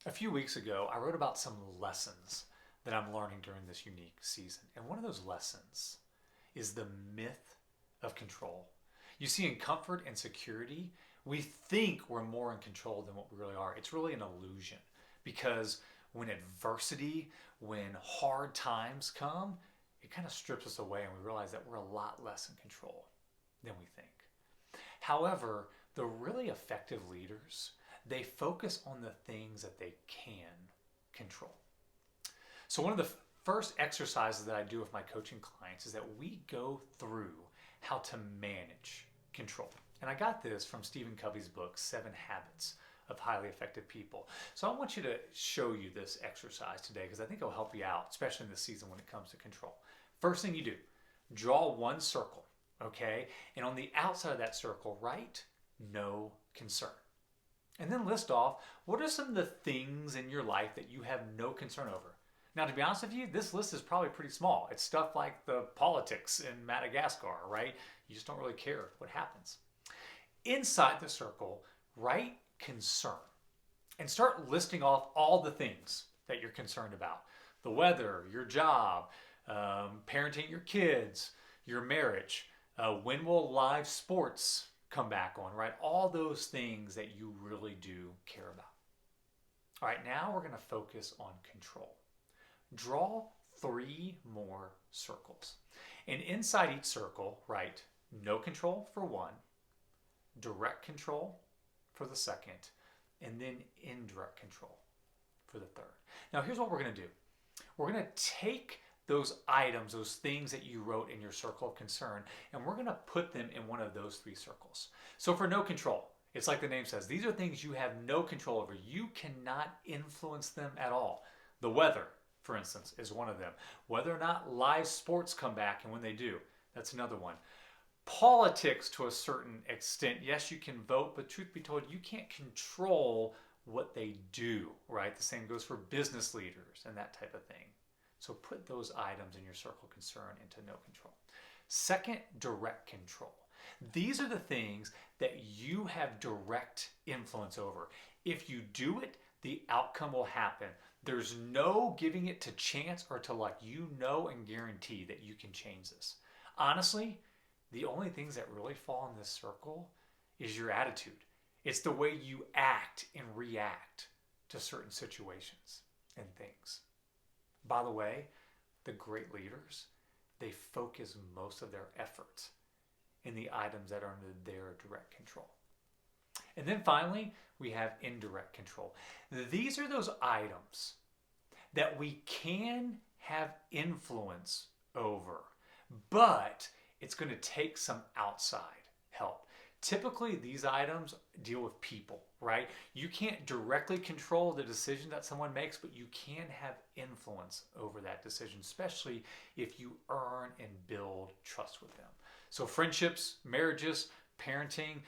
A few weeks ago, I wrote about some lessons that I'm learning during this unique season. And one of those lessons is the myth of control. You see, in comfort and security, we think we're more in control than what we really are. It's really an illusion because when adversity, when hard times come, it kind of strips us away and we realize that we're a lot less in control than we think. However, the really effective leaders, they focus on the things that they can control. So one of the first exercises that I do with my coaching clients is that we go through how to manage control. And I got this from Stephen Covey's book, 7 Habits of Highly Effective People. So I want you to show you this exercise today because I think it'll help you out, especially in this season when it comes to control. First thing you do, draw one circle, okay? And on the outside of that circle, write no concern. And then list off what are some of the things in your life that you have no concern over. Now, to be honest with you, this list is probably pretty small. It's stuff like the politics in Madagascar, right? You just don't really care what happens. Inside the circle, write concern and start listing off all the things that you're concerned about. The weather, your job, parenting your kids, your marriage, when will live sports come back on, right? All those things that you really do care about. All right, now we're going to focus on control. Draw 3 more circles. And inside each circle, write no control for one, direct control for the second, and then indirect control for the third. Now, here's what we're going to do. We're going to take those items, those things that you wrote in your circle of concern, and we're going to put them in one of those 3 circles. So for no control, it's like the name says, these are things you have no control over. You cannot influence them at all. The weather, for instance, is one of them. Whether or not live sports come back and when they do, that's another one. Politics to a certain extent, yes, you can vote, but truth be told, you can't control what they do, right? The same goes for business leaders and that type of thing. So put those items in your circle of concern into no control. Second, direct control. These are the things that you have direct influence over. If you do it, the outcome will happen. There's no giving it to chance or to luck. You know and guarantee that you can change this. Honestly, the only things that really fall in this circle is your attitude. It's the way you act and react to certain situations and things. By the way, the great leaders, they focus most of their efforts in the items that are under their direct control. And then finally, we have indirect control. These are those items that we can have influence over, but it's going to take some outside help. Typically, these items deal with people, right? You can't directly control the decision that someone makes, but you can have influence over that decision, especially if you earn and build trust with them. So friendships, marriages, parenting,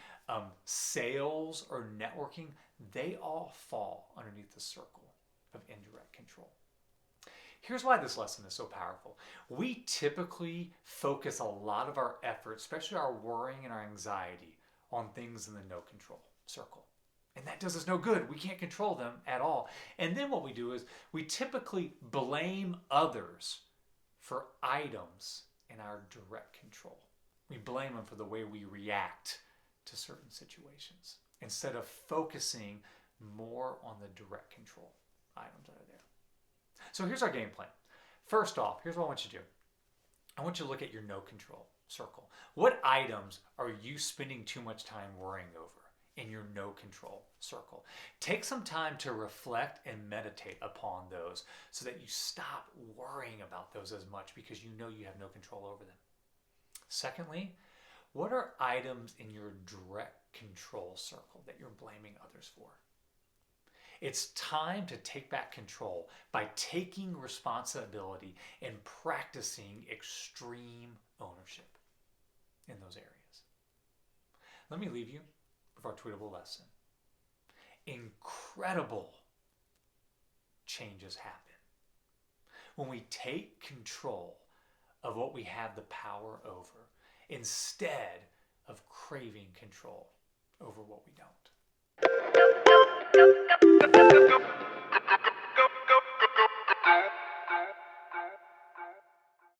sales, or networking, they all fall underneath the circle of indirect control. Here's why this lesson is so powerful. We typically focus a lot of our efforts, especially our worrying and our anxiety, on things in the no control circle. And that does us no good. We can't control them at all. And then what we do is we typically blame others for items in our direct control. We blame them for the way we react to certain situations instead of focusing more on the direct control items that are there. So here's our game plan. First off, here's what I want you to do. I want you to look at your no control circle. What items are you spending too much time worrying over in your no control circle? Take some time to reflect and meditate upon those so that you stop worrying about those as much because you know you have no control over them. Secondly, what are items in your direct control circle that you're blaming others for? It's time to take back control by taking responsibility and practicing extreme ownership in those areas. Let me leave you with our tweetable lesson. Incredible changes happen when we take control of what we have the power over instead of craving control over what we don't.